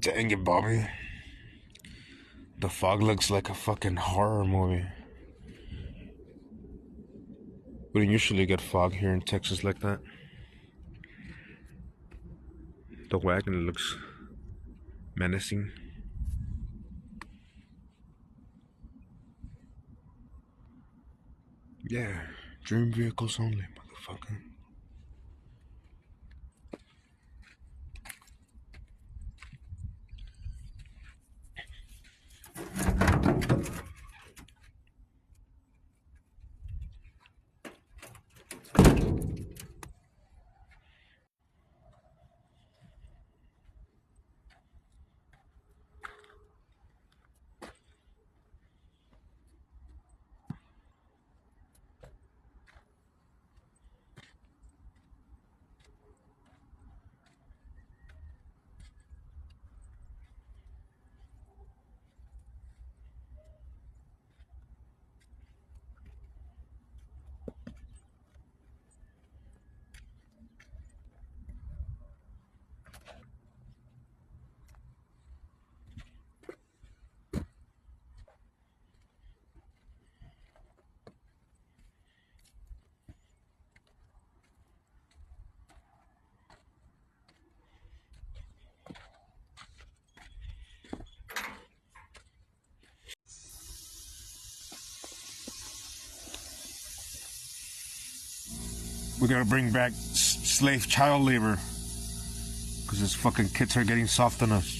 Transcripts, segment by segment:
Dang it, Bobby. The fog looks like a fucking horror movie. We don't usually get fog here in Texas like that. The wagon looks menacing. Yeah, dream vehicles only, motherfucker. We gotta bring back slave child labor. Because these fucking kids are getting soft on us.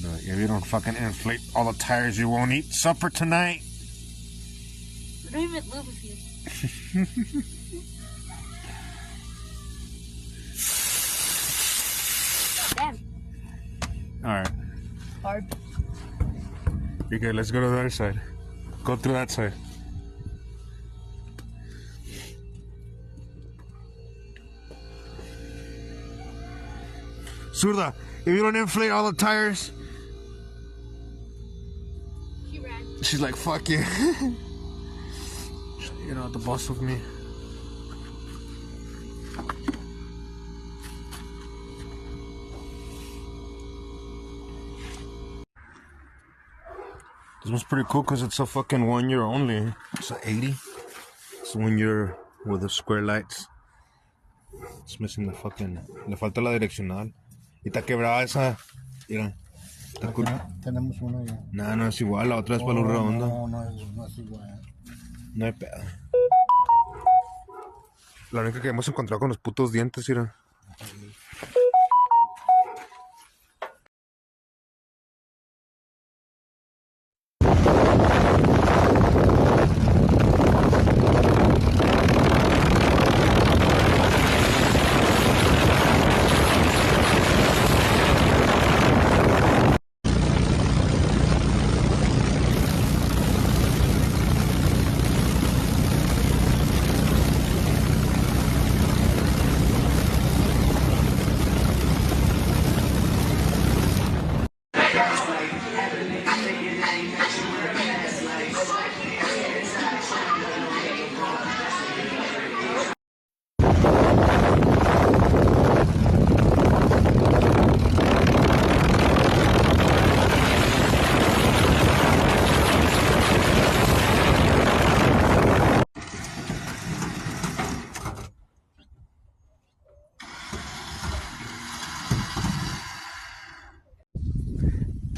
But if you don't fucking inflate all the tires, you won't eat supper tonight. I don't even live with you. Damn. Alright. Hard. You're good, let's go to the other side. Go through that side. Surda, if you don't inflate all the tires. She ran. She's like, fuck you. You're not the boss of me. This one's pretty cool because it's a fucking 1 year only. It's a 80. It's 1 year with the square lights. It's missing the fucking... Le falta la direccional. Y está quebrada esa. Mira. Tenemos una ya. No, no es igual. La otra es para luz redonda. No es igual. No hay pedo. La única que hemos encontrado con los putos dientes, mira.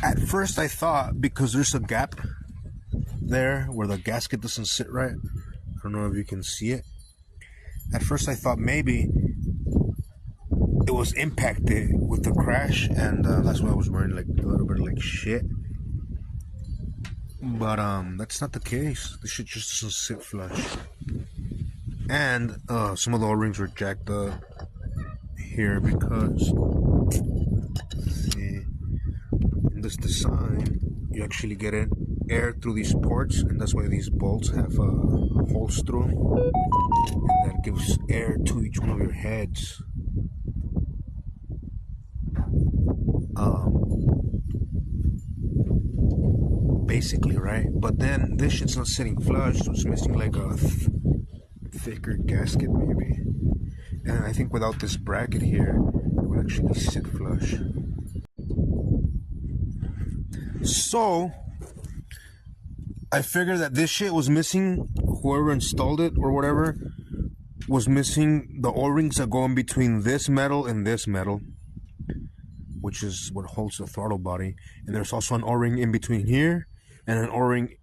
At first I thought, because there's a gap there where the gasket doesn't sit right, I don't know if you can see it. At first I thought maybe it was impacted with the crash, and that's why I was wearing like a little bit like shit. But that's not the case. The shit just doesn't sit flush. And some of the O-rings were jacked up here because, see, in this design you actually get air through these ports, and that's why these bolts have holes through them, and that gives air to each one of your heads. Basically, right? But then this shit's not sitting flush, so it's missing like a thicker gasket maybe. And I think without this bracket here, it would actually sit flush. So I figured that this shit was missing. Whoever installed it or whatever was missing the O-rings that go in between this metal and this metal, which is what holds the throttle body. And there's also an O-ring in between here and an O-ring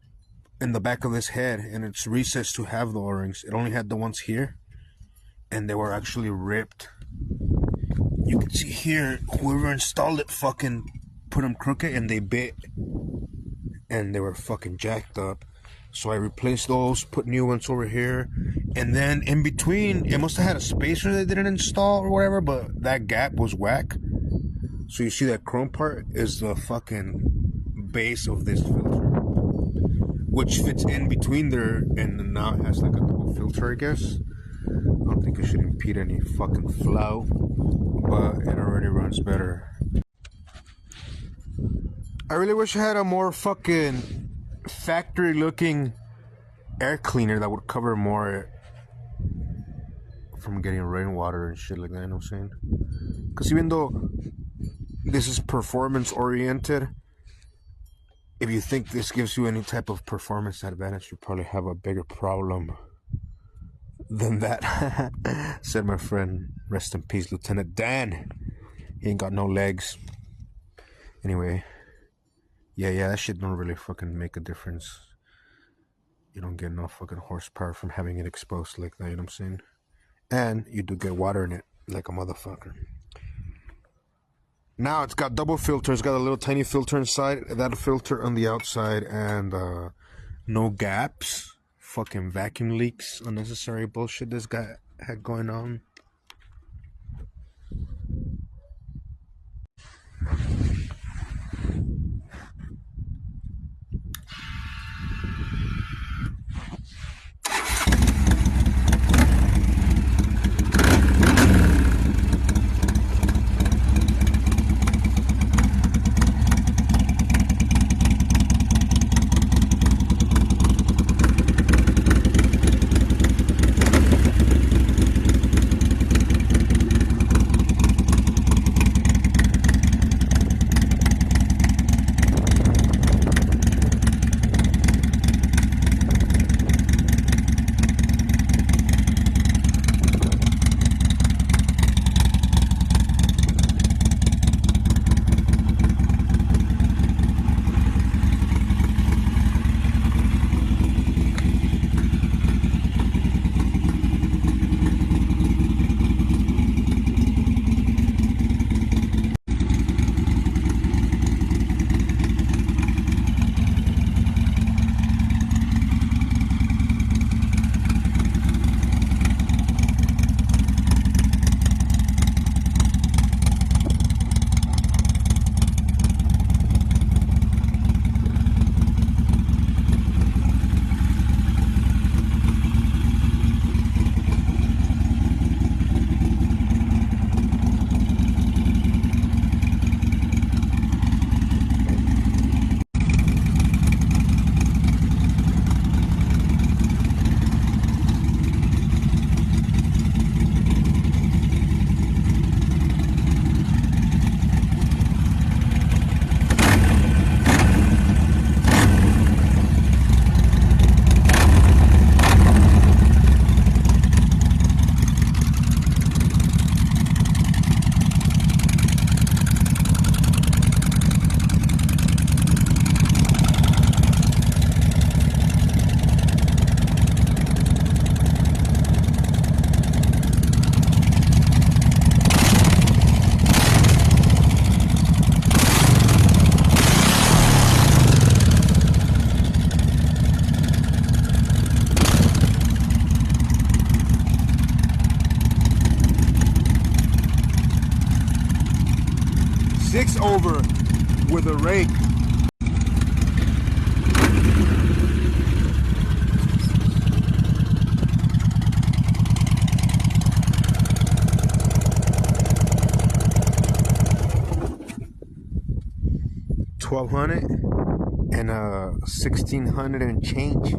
in the back of this head, and it's recessed to have the O-rings. It only had the ones here, and they were actually ripped. You can see here, whoever installed it fucking put them crooked and they bit, and they were fucking jacked up. So I replaced those, put new ones over here, and then in between, it must have had a spacer they didn't install or whatever, but that gap was whack. So you see that chrome part is the fucking base of this filter, which fits in between there, and now it has like a double filter, I guess. I don't think it should impede any fucking flow, but it already runs better. I really wish I had a more fucking factory looking air cleaner that would cover more from getting rainwater and shit like that, you know what I'm saying? Because even though this is performance oriented, if you think this gives you any type of performance advantage, you probably have a bigger problem than that. Said my friend, rest in peace, Lieutenant Dan. He ain't got no legs. Anyway, yeah, that shit don't really fucking make a difference. You don't get no fucking horsepower from having it exposed like that, you know what I'm saying? And you do get water in it like a motherfucker. Now it's got double filter. It's got a little tiny filter inside, that filter on the outside, and no gaps. Fucking vacuum leaks, unnecessary bullshit this guy had going on. Over with a rake. $1,200 and 1,600 and change.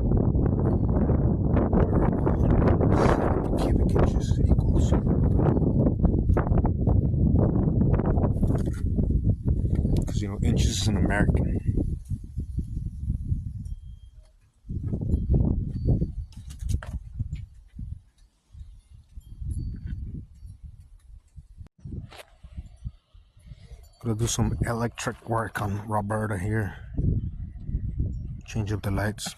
Cubic inches equals because inches is an American. Gonna do some electric work on Roberta here. Change up the lights.